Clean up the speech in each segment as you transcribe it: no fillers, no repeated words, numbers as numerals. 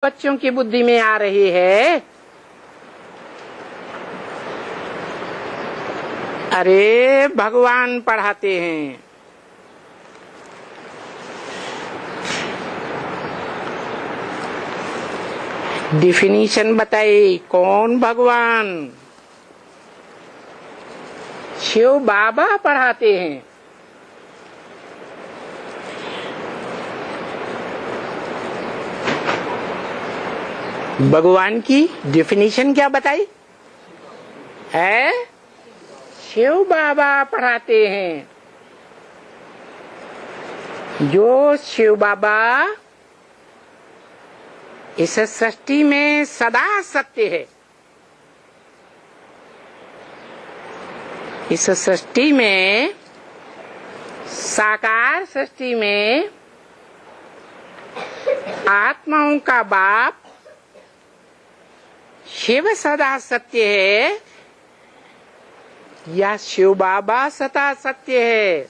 बच्चों की बुद्धि में आ रही है। अरे भगवान पढ़ाते हैं। डिफिनीशन बताइए, कौन भगवान? शिव बाबा पढ़ाते हैं। भगवान की डिफिनीशन क्या बताई है? शिव बाबा पढ़ाते हैं। जो शिव बाबा इस सृष्टि में सदा सत्य है, इस सृष्टि में, साकार सृष्टि में आत्माओं का बाप शिव सदा सत्य है या शिव बाबा सदा सत्य है?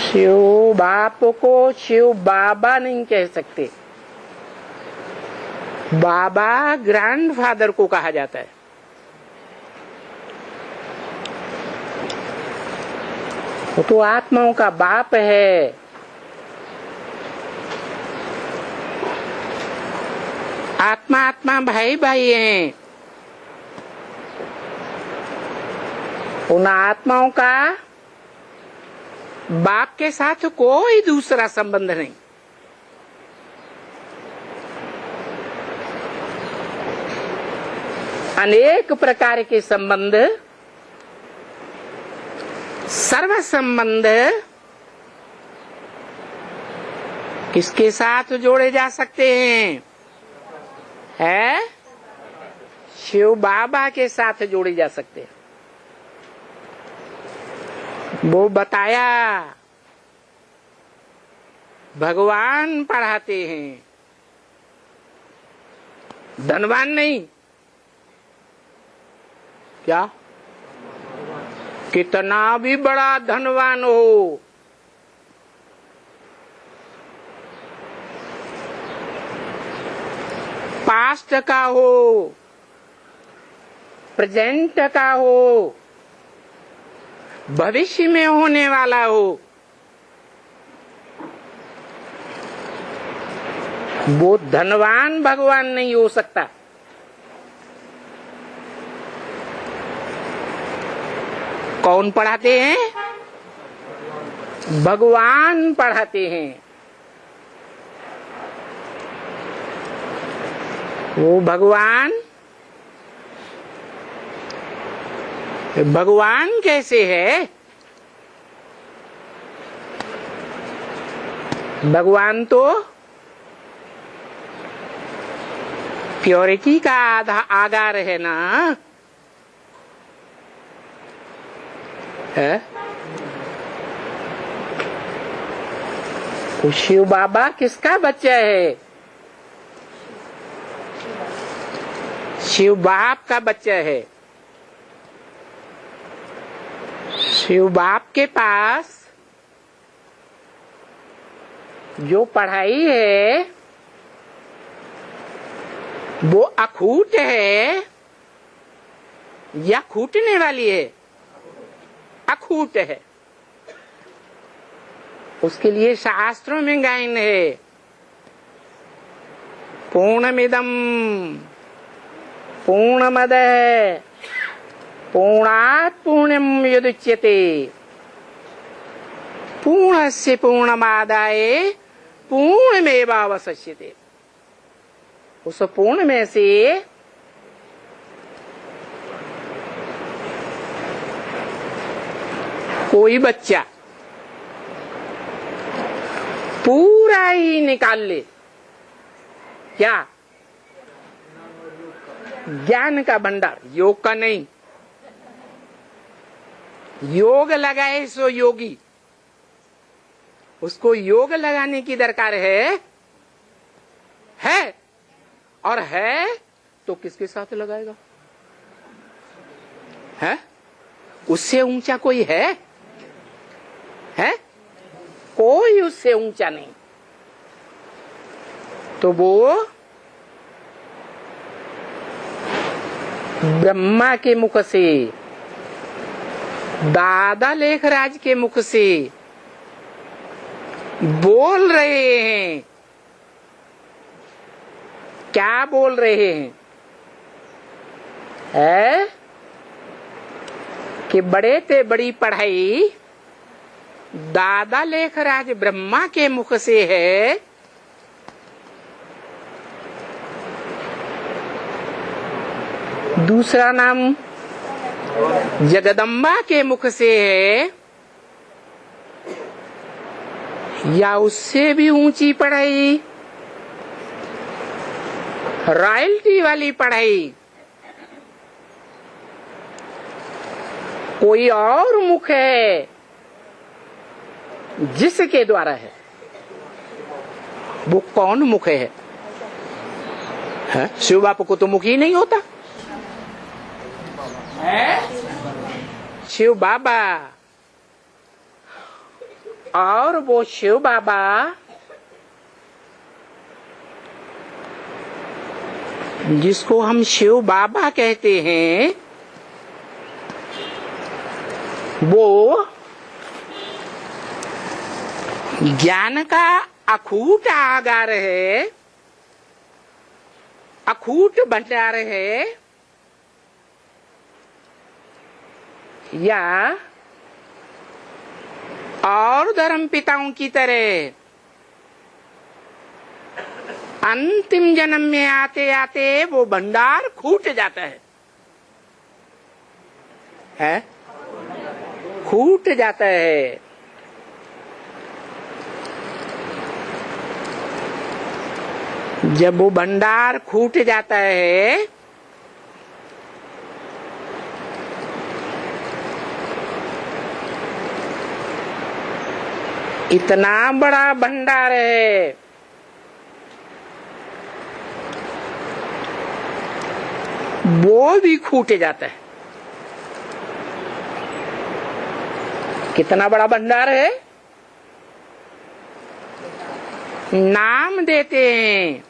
शिव बाप को शिव बाबा नहीं कह सकते। बाबा ग्रैंडफादर को कहा जाता है। वो तो आत्माओं का बाप है। आत्मा आत्मा भाई भाई हैं। उन आत्माओं का बाप के साथ कोई दूसरा संबंध नहीं। अनेक प्रकार के संबंध, सर्व संबंध किसके साथ जोड़े जा सकते हैं? है शिव बाबा के साथ जोड़े जा सकते हैं। वो बताया, भगवान पढ़ाते हैं, धनवान नहीं। क्या? कितना भी बड़ा धनवान हो, पास्ट का हो, प्रेजेंट का हो, भविष्य में होने वाला हो, वो धनवान भगवान नहीं हो सकता। कौन पढ़ाते हैं? भगवान पढ़ाते हैं। वो भगवान, भगवान कैसे है? भगवान तो प्योरिटी का आधार है ना। है? तो शिव बाबा किसका बच्चा है? शिव बाप का बच्चा है। शिव बाप के पास जो पढ़ाई है वो अखूट है या खूटने वाली है? अखूट है। उसके लिए शास्त्रों में गायन है, पूर्णमिदं पूर्णमदः पूर्णात् पूर्णमुदच्यते पूर्णस्य पूर्णमादाय पूर्णमेवावशिष्यते। उस पूर्ण में से कोई बच्चा पूरा ही निकाल ले, क्या? ज्ञान का भंडार, योग का नहीं। योग लगाए सो योगी, उसको योग लगाने की दरकार है और है तो किसके साथ लगाएगा? है उससे ऊंचा कोई है? कोई उससे ऊंचा नहीं। तो वो ब्रह्मा के मुख से, दादा लेखराज के मुख से बोल रहे हैं। क्या बोल रहे हैं? कि बड़े ते बड़ी पढ़ाई दादा लेखराज ब्रह्मा के मुख से है। दूसरा नाम जगदम्बा के मुख से है, या उससे भी ऊंची पढ़ाई, रॉयल्टी वाली पढ़ाई कोई और मुख है जिसके द्वारा है? वो कौन मुख है? शिव बापू को तो मुख ही नहीं होता है? शिव बाबा, और वो शिव बाबा जिसको हम शिव बाबा कहते हैं, वो ज्ञान का अखूट आगार है, अखूट भंडार है, या और धर्म पिताओं की तरह अंतिम जन्म में आते आते वो भंडार खूट जाता है? खूट जाता है। जब वो भंडार खूट जाता है इतना बड़ा भंडार है, वो भी खूट जाता है। कितना बड़ा भंडार है? नाम देते हैं,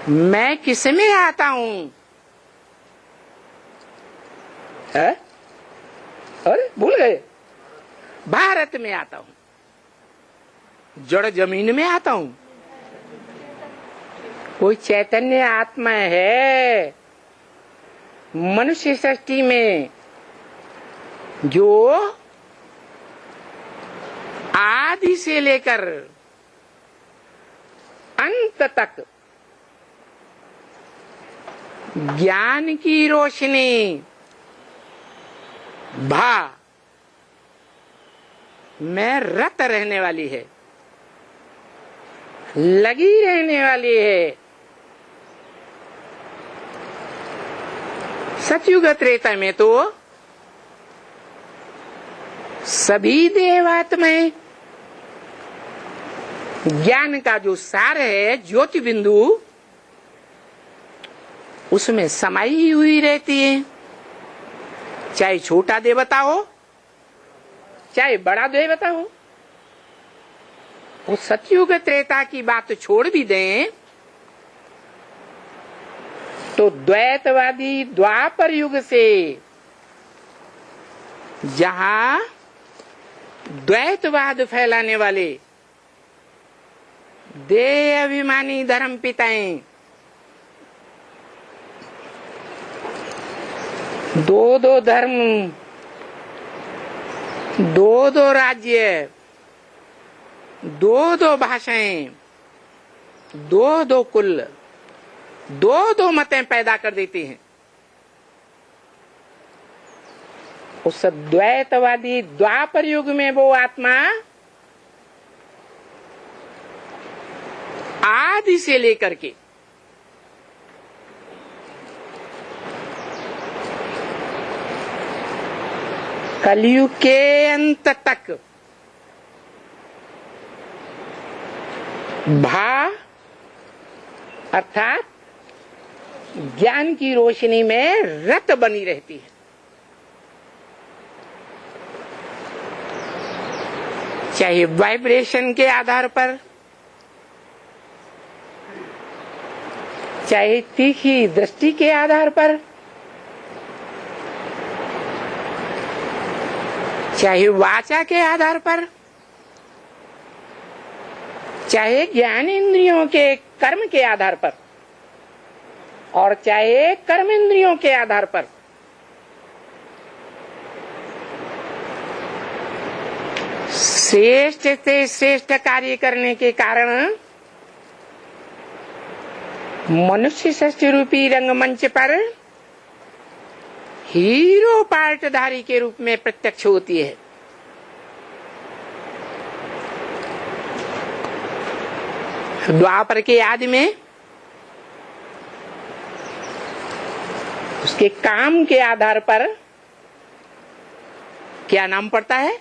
मैं किसमें आता हूं? अरे भूल गए? भारत में आता हूं, जड़ जमीन में आता हूं। कोई चैतन्य आत्मा है मनुष्य सृष्टि में जो आदि से लेकर अंत तक ज्ञान की रोशनी भा में रत रहने वाली है, लगी रहने वाली है। सतयुग त्रेता में तो सभी देवात्माएं ज्ञान का जो सार है, ज्योति बिंदु, उसमें समाई हुई रहती है। चाहे छोटा देवता हो, चाहे बड़ा देवता हो। वो सतयुग त्रेता की बात छोड़ भी दें तो द्वैतवादी द्वापर युग से जहां द्वैतवाद फैलाने वाले देह अभिमानी धर्म पिताएं दो दो धर्म, दो दो राज्य, दो दो भाषाएं, दो दो कुल, दो दो मतें पैदा कर देती हैं। उस द्वैतवादी द्वापर युग में वो आत्मा आदि से लेकर के कलयुग के अंत तक भा अर्थात ज्ञान की रोशनी में रत बनी रहती है। चाहे वाइब्रेशन के आधार पर, चाहे तीखी दृष्टि के आधार पर, चाहे वाचा के आधार पर, चाहे ज्ञान इंद्रियों के कर्म के आधार पर, और चाहे कर्म इंद्रियों के आधार पर, श्रेष्ठ से श्रेष्ठ कार्य करने के कारण मनुष्य षष्ठी रूपी रंगमंच पर हीरो पार्टधारी के रूप में प्रत्यक्ष होती है। द्वापर के आदि में उसके काम के आधार पर क्या नाम पड़ता है?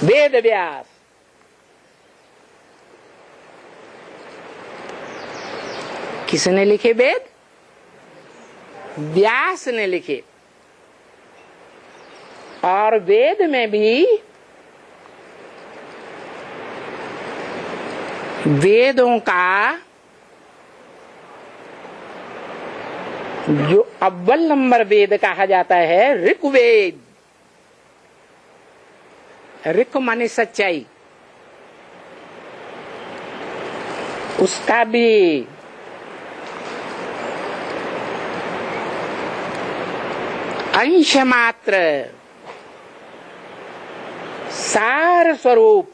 वेद व्यास। किसने लिखे वेद? व्यास ने लिखे। और वेद में भी वेदों का जो अव्वल नंबर वेद कहा जाता है ऋग्वेद। ऋक माने सच्चाई, उसका भी अंश मात्र सार स्वरूप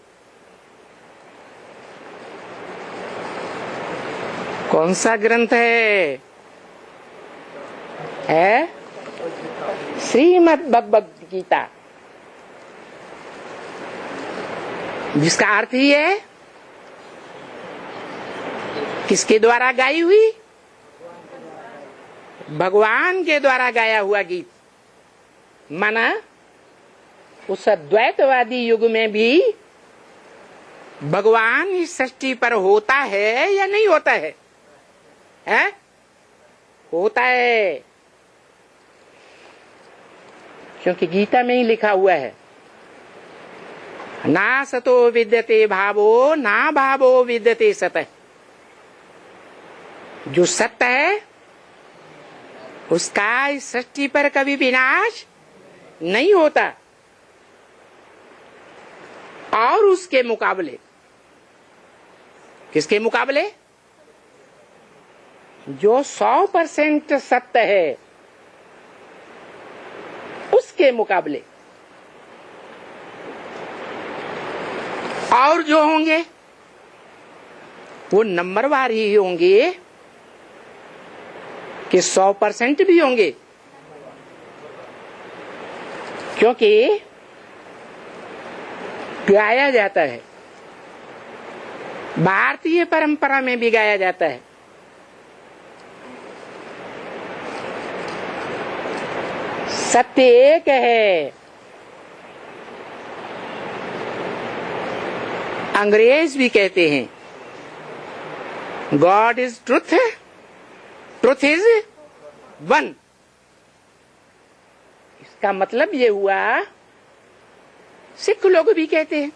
कौन सा ग्रंथ है? श्रीमद् भगवद गीता, जिसका अर्थ ही है किसके द्वारा गाई हुई? भगवान के द्वारा गाया हुआ गीत। माना उस द्वैतवादी युग में भी भगवान इस सृष्टि पर होता है या नहीं होता है? हैं? होता है, क्योंकि गीता में ही लिखा हुआ है ना सतो विद्यते भावो ना भावो विद्यते सतः। जो सत्य है उसका इस सृष्टि पर कभी विनाश नहीं होता। और उसके मुकाबले, किसके मुकाबले? जो 100% सत्य है उसके मुकाबले और जो होंगे वो नंबरवार ही होंगे कि 100% भी होंगे, क्योंकि गाया जाता है, भारतीय परंपरा में भी गाया जाता है। सत्य एक है। अंग्रेज भी कहते हैं God is truth, truth is one. इसका मतलब ये हुआ, सिख लोग भी कहते हैं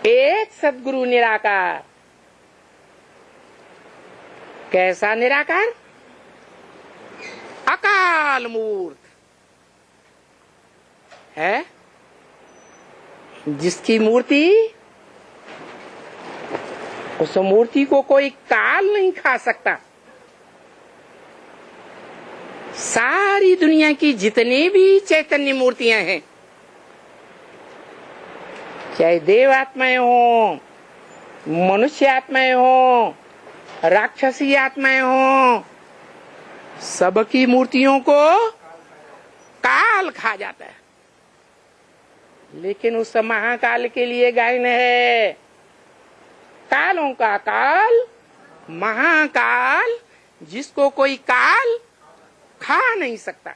एक सद्गुरु निराकार। कैसा निराकार? अकाल मूर्त है, जिसकी मूर्ति, उस मूर्ति को कोई काल नहीं खा सकता। सारी दुनिया की जितनी भी चैतन्य मूर्तियां हैं, चाहे देव आत्माएं हो, मनुष्य आत्माएं हो, राक्षसी आत्माएं हो, सबकी मूर्तियों को काल खा जाता है। लेकिन उस महाकाल के लिए गायन है, कालों का काल महाकाल, जिसको कोई काल खा नहीं सकता।